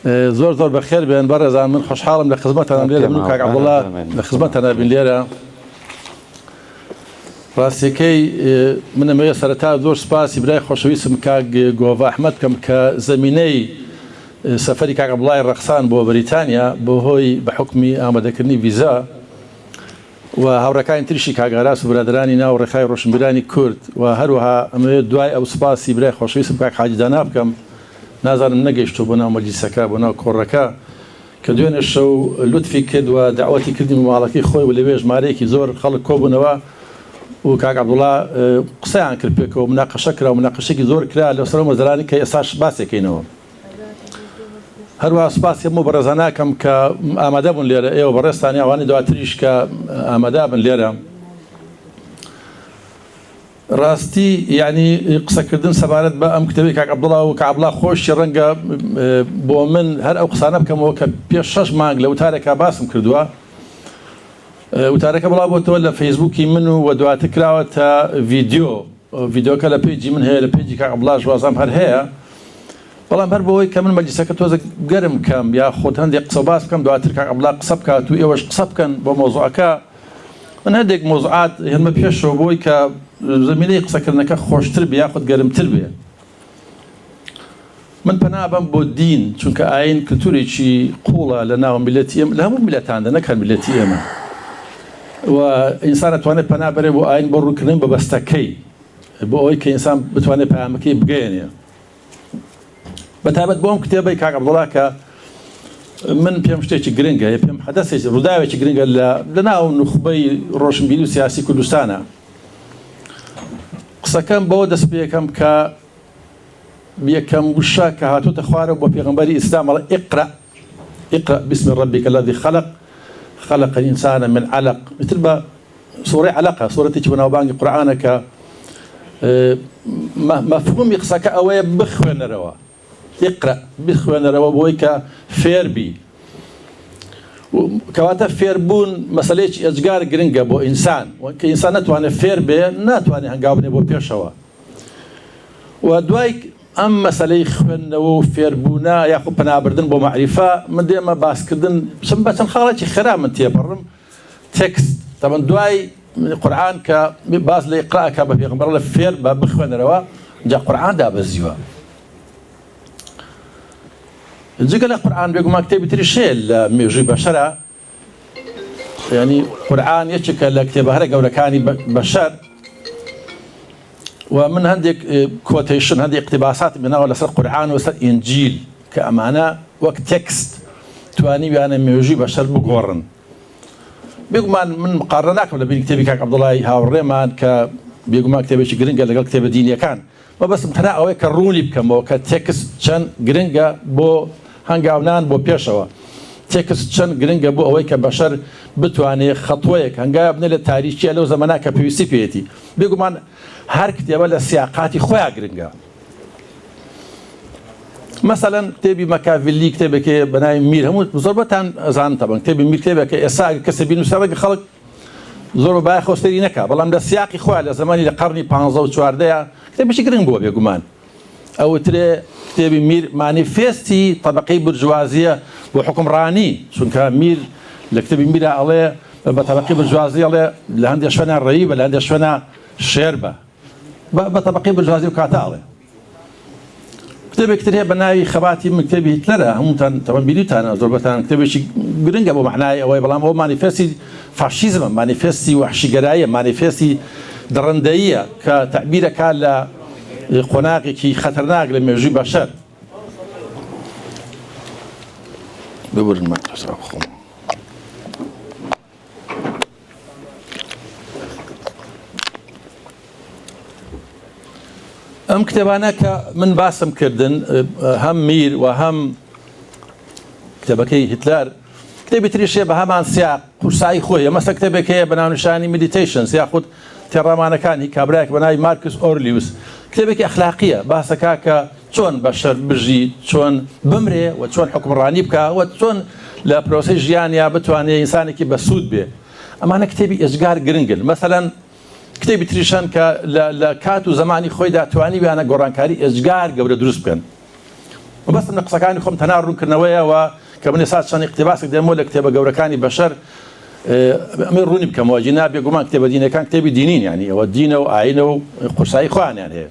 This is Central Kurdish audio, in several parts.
زۆر زۆر بەخێر بێن بەڕێزان من خۆشحاڵم لە خزمەتتان لێرە من و کاک عەبدوڵڵا لە خزمەتتانە بین لێرە ڕاستیەکەی منەمەوێت سەرەتا زۆر سوپاسی برای خۆشەویستم کاک گۆڤ ئەحمەد بکەم کە زەمینەی سەفەری کاک عەبدوڵڵای ڕەخسان بۆ بەریتانیا بۆ هۆی بە حوکمی ئامادەکردنی ڤیزا و هاوڕەکانی تریشی کاگاراس و برادرانی ناو ڕێخای ڕۆشنبیرانی کورد و هەروەها ئەمەوێت دوای ئەو سوپاسی برای خۆشەویستم کاک حاجی دانا بکەم نازانم نەگەیشتۆ بۆ ناو مەجلیسەکە بۆ ناو کۆڕەکە کە دوێنێ شەو لوتفی کرد و دعوەتی کردی ماڵەکەی خۆی و لەوێ ژمارەیەکی زۆر خەڵک کۆبوونەوە و کاک عەبدوڵڵا قسەیان کرد پێکەوە مناقەشە کرا و مناقەشێکی زۆر کرا لەسەر مەزەرانی کە ئێستاش باسێکەینەوە هەروەها سوپاسی هەموو بەڕێزاناکەم کە ئامادە بوون لێرە ئێوە بەڕێستانی ئەوانەی دواتریش کە ئامادە بن لێرە ڕاستی یعنی قسەکردن سەبارەت بە ئەم کتێبی کاک عەبدوڵڵا و کە عەبدوڵڵا خۆشی ڕەنگە بۆ من هەر ئەو قسانە بکەمەوە کە پێش 6 مانگ لە وتارێکا باسم کردووە وتارەکە بڵاو بۆتەوە لە فەیسبووکی من و دواتر کراوەتە ڤیدیۆکە لە پیجی من هەیە لە پیجی کاک عەبدوڵڵا ژوازام هەر هەیە بەڵام هەر بۆەوەی کە من مەجلیسەکە تۆزە گەرم بکەم یا خۆت هەندێک قسە باس بکەم دواتر کاک عەبدوڵڵا قسە بکات و ئێوەش قسە بکەن بۆ مۆزوعەکە من هەندێک مۆزوعات هێنمە پێشەوە بۆی کە زەمینەی قسەکردنەکە خۆشتر بێ یاخود گەرمتر بێ من پەنابەم بۆ دین چونکە ئاین کلتورێکی قوڵە لە ناو میلەتی ئێمە لە هەموو میلەتاندا نەک هەر میلەتی ئێمە و ئینسان ئەتوانێت پەنا بەرێ بۆ ئاین بۆ ڕوونکردن بە بەستەکەی بۆ ئەوەی کە ئینسان بتوانێت پەیامەکەی بگەێنێ بەتایبەت بۆ ئەم کتێبەی کاک عەبدوڵڵا کە من پێم شتێکی گرنگە پێم حەدەسێکی ڕووداوێکی گرنگە لە ناو نوخبەی ڕۆشنبیری و سیاسی کوردستانە قسەکەم بەوە دەست پێ یەکەم کە یەکەم وشە کە هاتووتە خوارەوە بۆ پێغەمبەری ئیسلام ئەڵێ ئیقرأ باسم ربك الذي خلق الإنسان من علق مثل بە سوورەی عەلەقە سوورەتێکی بەناوبانگی قورئانە کە مەفهومی قسەکە ئەوەیە بخوێنەرەوە ئیقرأ بخوێنەرەوە بۆی کە فێر بی کەواتە فێربوون مەسەلەیەکی ئەجگار گرنگە بۆ ئینسان کە ئینسان نەتوانێت فێر بێ ناتوانێت هەنگاو بنێ بۆ پێشەوە و دوای ئەم مەسەلەی خوێندنەوە و فێربوونە یاخود پەنابردن بۆ مەعریفە من دێمە باسکردن بە چەند خاڵێکی خێرا من تێپەڕم تێکست تەمەن دوای قورئان کە باز لە ئیقرائەکە بە پێغەمبەر لە فێر بە بخوێنەرەوە جا قورئان دابەزیوە جگە لە قورئان بێگومان کتێبی تریش هەیە لە مێژووی بەشەرە یعنی قورئان یەکێکە لە کتێبە هەرە گەورەکانی بەشەر و من هەندێک کۆتیشن هەندێک اقتباسات بناوە لەسەر قورئان و لەسەر ئینجیل کە ئەمانە وەک تێکست توانی ویانە مێژووی بەشەر بگۆڕن بێگومان من مقارنە ناکەم لە بینی کتێبی کاک عەبدوڵڵای هاوڕێمان کە بێگومان کتێبێکی گرنگە لەگەڵ کتێبە دینیەکان بەبەستم تەنها ئەوەیە کە ڕوونی بکەمەوە کە تێکست چەند گرنگە بۆ هەنگاونان بۆ پێشەوە تێکست چەند گرنگە بۆ ئەوەی کە بەشەر بتوانێت خەتوەیەک هەنگایە بنێ لە تاریخیە لەو زەمانە کە پێویستی پێێتی بێگومان هەر کتێبە لە سیاقاتی خۆیان گرنگە مەسەلەن کتێبی مەکاڤیلی کتێبێکی بەناوی میر هەموو زۆر بەتان ئەزانن تەبەن کتێبی میر کتێبێکە ئێستا کەسێک بینووسە ڕەنگە خەڵک زۆر بەبای خۆستەری نەکا بەڵام لە سیاقی خۆیان لە زمانی لە قەرنی 15 و 14 کتێبێکی گرنگ بووە بێگومان ئەوترێ کتێبی میر مانیفێستی طەبەقەی بورژوازیە بۆ حوکمڕانی چونکە میر لە کتێبی میرە ئەڵێ بە طەبەقەی بورژوازی ئەڵێ لە هەندێک شوێنە ڕەیبە لە هەندێک شوێنە شێر بە طەبەقەی بورژوازی و کاتە ئەڵێ کتێبێک تر هەیە بە ناوی خەباتی من کتێبی هیتلەرە هەمووتان تەوان بیریتانە زۆربەتان کتێبێکی گرنگە بۆ معنای ئەوەی بەڵام ئەوە مانیفێستی فاشیزمە مانیفێستی وەحشیگەراییە مانیفێستی دڕندەییە کە تەعبیرەکە لە قۆناغێکی خەتەرناک لە مێژووی بەشەر ببرن مەترسا بخۆم ئەم کتێبانە کە من باسم کردن هەم میر و هەم کتێبەکەی هیتلەر کتێبی تریشێ بە هەمان سیاق قورسایی خۆی مەسە کتێبێک هەیە بە ناونیشانی مدیتیشنز یاخود تێڕامانەکانی کابراایك بە ناوی مارکس ئۆرلیوس کتێبێکی ئەخلاقیە باسەکە کە چۆن بەشەر بژی چۆن بمرێ و چۆن حکمڕانی بکە و چۆن لە پرۆسەی ژیانیا بتوانێت ئینسانێکی بەسوود بێ ئەمانە کتێبی ئێژگار گرنگن مەسەلەن کتێبی تریشان کە لە کات و زمانی خۆیدا توانی بیانە گۆڕانکاری ئێژگار گەورە دروست بکەن وبەس لە قسەکانی خۆم تەنها ڕوونکردنەوەیە و کە من ێستا چەند اقتباسێک دێمەوە لە کتێبە گەورەکانی بەشەر ئەمە ڕوونی بکەمەوە جینا بێگومان کتێبە دینەکان کتێبی دینین یعنی ئەوە دینە و ئاینە و قورسایی خوانیان هەیە.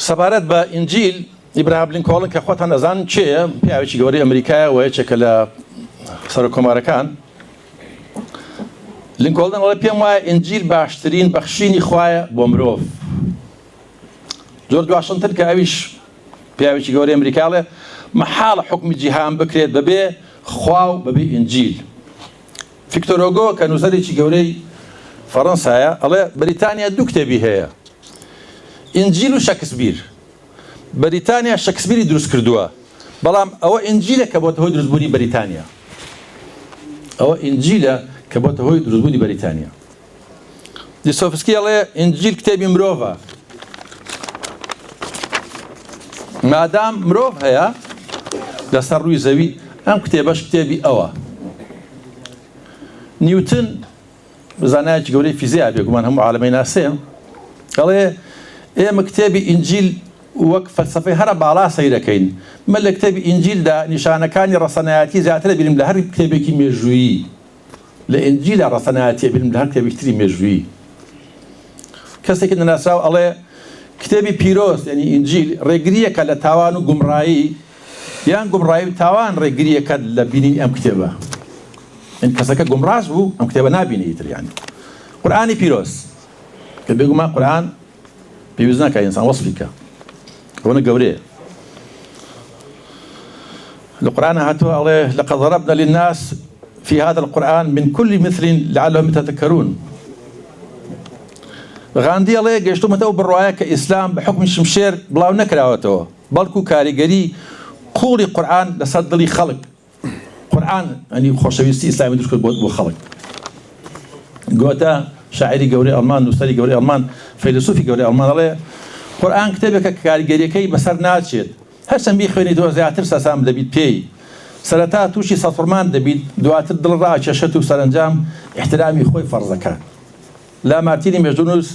سەبارەت بە ئینجیل ئیبراهیم لینکۆڵن کە خۆتان دەزانن چێە پیاوێکی گەورەی ئەمریکایە و یەکێکە لە سەرۆکۆمارەکان لینکۆڵن وڵێ پێم وایە ئینجیل باشترین بەخشینی خوایە بۆ مرۆڤ. زۆر دواشنتر کە ئەویش پیاوێکی گەورەی ئەمریکاڵێ مەحاڵە حکمی جیهان بکرێت بەبێ خوا و بەبێ ئینجیل. ڤیکتۆر هوگۆ کە نووسەرێکی گەورەی فەڕەنسایە ئەڵێ بەریتانیا دوو کتێبی هەیە، ئینجیل و شەکسپیر. بەریتانیا شەکسپیری دروست کردووە بەڵام ئەوە ئینجیلە کە بۆتە هۆی دروستبوونی بەریتانیا. ئەوە ئینجیلە کە بۆتە هۆی دروستبوونی بەریتانیا. دیسۆفسکی ئەڵێ ئینجیل کتێبی مرۆڤە. مادام مرۆڤ هەیە لەسەر ڕووی زەوی ئەم کتێبەش کتێبی ئەوە. نیوتن زانایەکی گەورەی فیزیکا بێگومان هەموو عالەمەی ناسەیە ئەڵێ ئێمە کتێبی ئینجیل وەک فەلسەفەی هەرە باڵا سەیرەکەین. من لە کتێبی ئینجیلدا نیشانەکانی ڕەسەنایەتی زیاتر بینم لە هەر کتێبێکی مێژوویی. لە ئینجیلدا ڕەسەنایەتیە بینم لە هەر کتێبێکی تری مێژوویی. کەسێکی نەناسراو ئەڵێ کتێبی پیرۆز یعنی ئینجیل ڕێگریەکە لە تاوان و گومڕایی یان گومڕایی و تاوان ڕێگریەکە لە بینی ئەم کتێبە. ئین کەسەکە گومڕاز بوو ئەم کتێبە نابینی ئیتر یانی. قورئانی پیرۆز کە بێگومان قورئان پێویست ناکات ئینسان وەسفی بکە. ئەوە گەورەیە. لە قورئان هاتووە ئەڵێ لەقەد ضربنا للناس في هذا القرآن من كل مثل لعلهم يتذكرون. غاندی ئەڵێ گەیشتومەتەوە بڕواایە کە ئیسلام بە حکمی شمشێر بڵاو نەکراوەتەوە بەڵکو کاریگەری قوڵی قورئان لەسەر دڵی خەڵک. قورئان ئەنی خۆشەویستی ئیسلامی دروست کرد بۆ خەڵک. گۆتە شاعری گەورەی ئەڵمان نووسەری گەورەی ئەڵمان فەیلسوفی گەورەی ئەڵمان ئەڵێ قورئان کتێبێکە کاریگەریەکەی بەسەر ناچێت هەرچەند بیخوێنیتەوە زیاتر سەسام دەبیت پێی. سەرەتا تووشی سەفڕمان دەبیت دواتر دڵ ڕاکێشێت و سەرنجام احترامی خۆی فەرزەکات. لا مارتینی مێژدونوس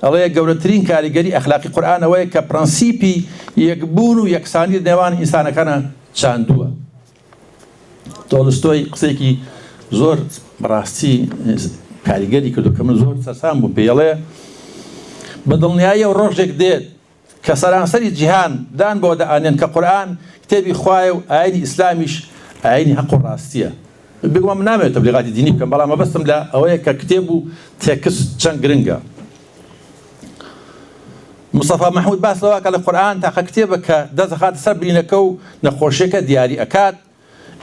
ئەڵێ گەورەترین کاریگەری ئەخلاقی قورئان ئەوەیە کە پرەنسیپی یەکبوون و یەکسانی نێوان ئینسانەکانە چاندووە. تۆلستۆی قسێکی زۆر بەڕاستی کاریگەری کردو کە من زۆر سەرسام بوو پێی ئەڵێ بە دڵنیاییەوە ڕۆژێک دێت کە سەرانسەری جیهان دان بۆ دەئانێن کە قورئان کتێبی خوایە و ئاینی ئیسلامیش ئاینی حەق و ڕاستیە. بێگومان من نامەوێت تەبلیغاتی دینی بکەم بەڵام مەبەستم لە ئەوەیە کە کتێب و تێکست چەند گرنگە. مستەفا مەحموود باس لەوە کە لە قورئان تاقە کتێبە کە دەست دەخاتە سەر برینەکە و نەخۆشیەکە دیاری ئەکات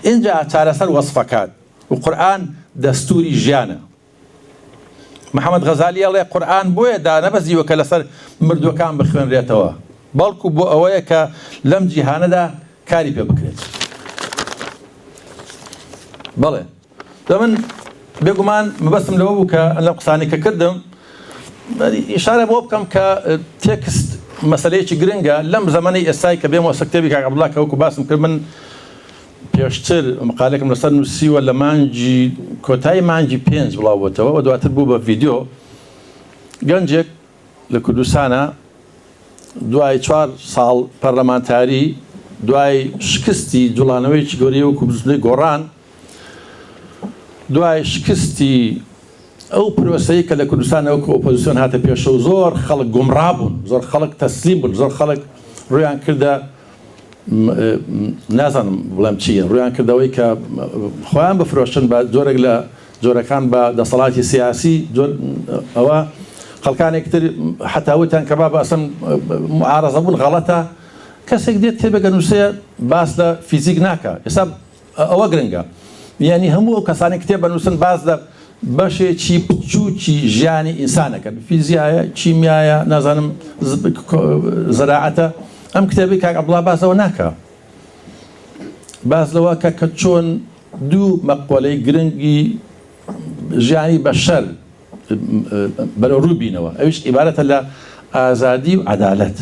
ئینجا چارەسەر وەسفەکات و قورئان دەستوری ژیانە. محەممەد غەزالی ئەڵێ قورئان بۆیە دانەبەزیوە کە لەسەر مردووەکان بخوێنرێتەوە بەڵکو بۆ ئەوەیە کە لەم جیهانەدا کاری پێ بکرێت. بەڵێ من بێگومان مەبەستم لەوە بوو کە لەم قسانەی کە کردم ئیشارە بۆ بکەم کە تێکست مەسەلەیەکی گرنگە لەم زەمانەی ئێستای کە بێمەوە کتێبی کاک عەبدوڵڵا کە وەکو باسم کرد من پێشتر مقالێکم لەسەر نووسیوە لە مانگی کۆتایی مانگی 5 بڵاوبووەتەوە و دواتر بوو بە ڤیدیۆ. گەنجێک لە کوردستانە دوای 4 ساڵ پەرلەمانتاری دوای شکستی جوڵانەوەیکی گەورەی وەکو بزنەی گۆڕان دوای شکستی ئەو پرۆسەیە کە لە کوردستان وەکو ئۆپۆزیسیۆن هاتە پێشەوە زۆر خەڵک گومڕا بوون زۆر خەڵک تەسلیم بوون زۆر خەڵک ڕوویان کردە نازانم بڵێم چیە ڕوویان کردەوەی کە خۆیان بفرۆشن بە جۆرێک لە جۆرەکان بە دەسەڵاتی سیاسی ئەوە خەڵکانێک تر حتاوتیان کە بە ئەسم معارەزە بوون غەڵەتە کەسێک دێت تێبگە نووسەیە باس لە فیزیک ناکە. ئێستا ئەوە گرنگە یعنی هەموو ئەو کەسانی کتێب بنووسن باس لە بەشێکی بچووکی ژیانی ئینسانەکە فیزیایە چیمیایە نازانم زەراعەتە. ئەم کتێبی کاک عەبدوڵڵا باسەوە ناکە باس لەوە کە چۆن دوو مەقۆلەی گرنگی ژیانی بەشەر بەرەو ڕووبینەوە ئەویش عیبارەتە لە ئازادی و عەدالەت.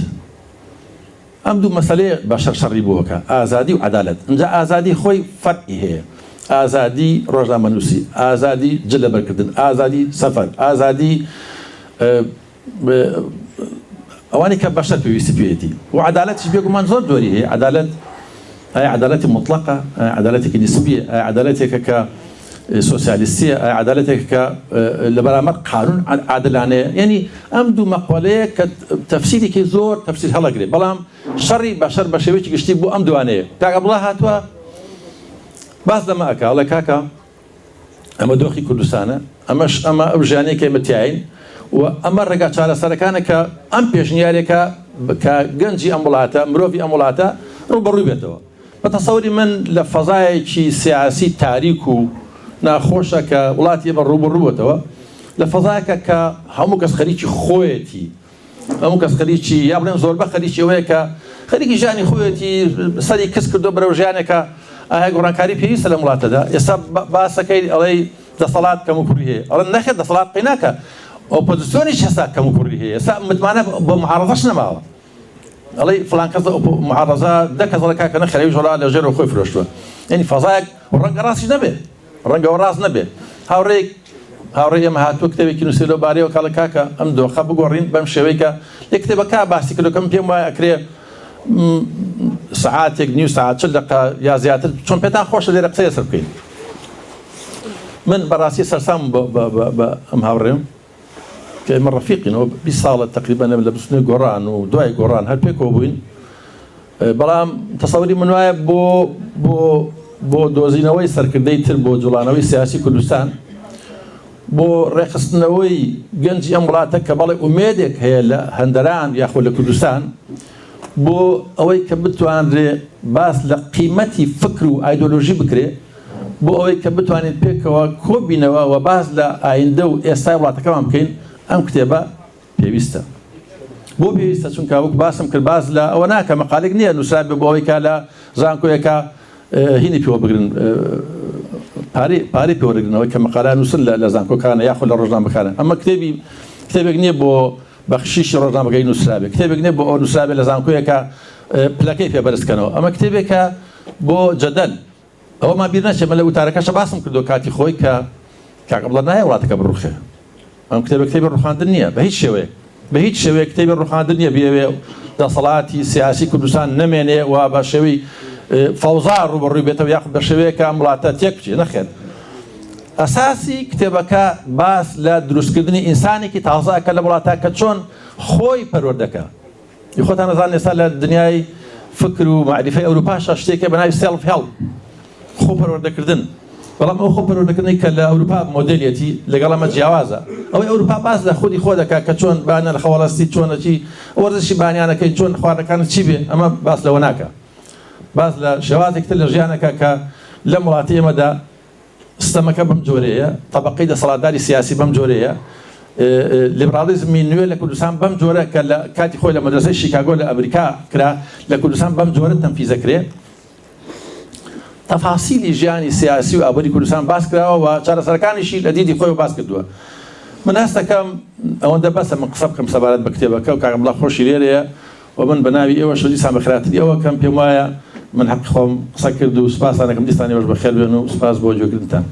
ئەم دوو مەسەلەیە بەشەر شەڕی بووەکە ئازادی و عەدالەت. ئەمجا ئازادی خۆی فەرعی هەیە ئازادی ڕۆژنامەنووسی، ئازادی جل لەبەرکردن، ئازادی سەفەر، ئازادی ئەوانی کە بەشەر پێویستی پێێتی و عەدالەتیش بێگومان زۆر دۆری هەیە. عەدالەت ئایا عەدالەتی مطلقە، عەدالەتێکی نسبیە، عەدالەتێکە کە سۆسیالیستیە، عەدالەتێکە کە لە بەرامبەر قانون عادلانەیە. یعنی ئەم دوو مەقۆلەیە کە تەفسیرێکی زۆر تەفسیر هەڵەگرێ، بەڵام شەڕی بەشەر بە شێوەیەکی گشتی بۆ ئەم دوانەیە. کاک عەبدوڵڵا هاتووە باس لەمە ئەکا، ئەڵێ کاکە ئەمە دۆخی کوردستانە، ئەمە ئەو ژیانەیە کە ئێمە تیاین و ئەمە ڕێگا چارەسەرەکانە کە ئەم پێشنیارێکە کە گەنجی ئەم وڵاتە، مرۆڤی ئەم وڵاتە ڕوبەڕووی بێتەوە. بە تەسەووری من لە فەزایەکی سیاسی تاریک و ناخۆشە کە وڵاتی ئێمە ڕوبەڕووبێتەوە، لە فەزایەکە کە هەموو کەس خەریکی خۆیەتی، هەموو کەس خەریکی یا بڵێن زۆربە خەریکی ئەوەیە کە خەریکی ژیانی خۆیەتی سەری کەس کردو بەرەو ژیانێکە ئایا گۆڕانکاری پێویستە لەم وڵاتەدا. ئێستا باسەکەی ئەڵێ دەسەڵات کەم و کوڕی هەیە، ئەڵێ نەخێت دەسەڵات قەی ناکە، ئۆپۆزیسیۆنیش هەستا کەم و کوڕی هەیە. ئێستا متمانە بۆ معارەزەش نەماوە، ئەڵێ فڵان کەس معارەزە دە کەس دەڵێ کاکە نەخێرەوی ژۆڵا لەژێرەوە خۆی فرۆشتووە. یعنی فەزایەک ڕەنگە ڕاستیش نەبێ، ڕەنگەوە ڕاست نەبێ. هاوڕێی ئێمە هاتووە کتێبێکی نووسی لەو بارەیەوە کاڵە کاکە ئەم دۆخە بگۆڕین بەم شێوەیە کە لێ کتێبەکە باسی کردەکەم پێم وایە ئەکرێ سعاتێک نیو سعات 40 دقیقە یا زیاتر، چۆن پێتان خۆشە لێرە قسەی لەسەر بکەین. من بەڕاستی سەرسام بە ئەم هاوڕێم کە ئێمە ڕەفیقینەوە 20 ساڵە تقریبا لە بستنەوەی گۆڕان و دوای گۆڕان هەر پێکەوە بووین، بەڵام تەسەووری من وایە بۆ دۆزینەوەی سەرکردەی تر بۆ جوڵانەوەی سیاسی کوردستان، بۆ ڕێخستنەوەی گەنجی ئەم وڵاتە کە بەڵێ ئومێدێک هەیە لە هەندەران یاخۆ لە کوردستان، بۆ ئەوەی کە بتوانرێ باس لە قیمەتی فکر و ئایدۆلۆژی بکرێ، بۆ ئەوەی کە بتوانێت پێکەوە کۆبینەوە و باس لە ئایندە و ئێستای وڵاتەکەمان بکەین، ئەم کتێبە پێویستە. بۆ پێویستە چونکە وەک باسم کرد باس لە ئەوە ناکە مەقالێک نییە نووسرا بێ بۆ ئەوەی کە لە زانکۆیەکە هینی پێوە بگرن، پارەی پێوەرەگرنەوەی کە مەقالە نووسن لە زانکۆکانە یاخۆ لە ڕۆژنامەکانە. ئەمە کتێبێک نییە بۆ بەخشیشی ڕۆژنامەکەی نووسرا بێ، کتێبێک نییە بۆ ئەو نووسرا بێ لە زانکۆیەکە پلەکەی پێبەرزکەنەوە. ئەمە کتێبێکە بۆ جەدەل. ئەوەمان بیر نەچێ، من لە وتارەکەشە باسم کردو کاتی خۆی کە کاک عەبدوڵڵا نایە وڵاتەکە بڕوخێ. ئەم کتێبە کتێبی ڕوخاندن نییە بە هیچ شێوەیە، بە هیچ شێوەیە کتێبی ڕوخاندن نییە بێوێ دەسەڵاتی سیاسی کوردستان نەمێنێ و بە شێوەی فەوزا ڕوبەڕووی بێتەوە یاخود بە شێوەیەکە ئەم وڵاتە تێک بچێ نەخێت. ئەساسی کتێبەکە باس لە دروستکردنی ئینسانێکی تازەکە لە وڵاتە کە چۆن خۆی پەروەردەکە. خۆتان نەزان ئێستا لە دنیای فکر و معریفەی ئەوروپاشە شتێکە بە ناوی سێڵف هێڵپ، خۆ پەروەردەکردن. بەڵام ئەو خۆ پەروەردەکردنی کە لە ئەوروپا مۆدێلیەتی لەگەڵ ئەمە جیاوازە. ئەوەی ئەوروپا باس لە خودی خۆ دەکات کە چۆن بانە لە خەوەڵاستی چۆنەچی وەرزشی بانیانەکەی چۆن خواردەکانت چی بێ، ئەمە باس لەوە ناکە. باس لە شێوازێکتر لە ژیانەکە کە لە وڵاتی ئێمەدا سیستەمەکە بەم جۆرەیە، تەبەقەی دەسەڵاتداری سیاسی بەم جۆرەیە، لیبرالیزمی نوێ لە کوردستان بەم جۆرە کە لە کاتی خۆی لە مەدرسەی شیکاگۆ لە ئەمریکا کرا، لە کوردستان بەم جۆرە تەنفیزەکرێ. تەفاسیلی ژیانی سیاسی و ئابووری کوردستان باس کراوە و چارەسەرەکانیشی لە دیدی خۆی باس کردووە. من هەست دەکەم ئەوەندە بەسە من قسە بکەم سەبارەت بە کتێبەکە و کاک عەبدوڵڵا خۆشی لێرەیە و من بە ناوی ئێوە دیسان بەخێراتری ئەوە کەم پێم وایە من حەقی خۆم قسە کرد و سوپاسان دەکەم دیسان ئێوەش بەخێر بێن و سوپاس بۆ گوێگرتنتان.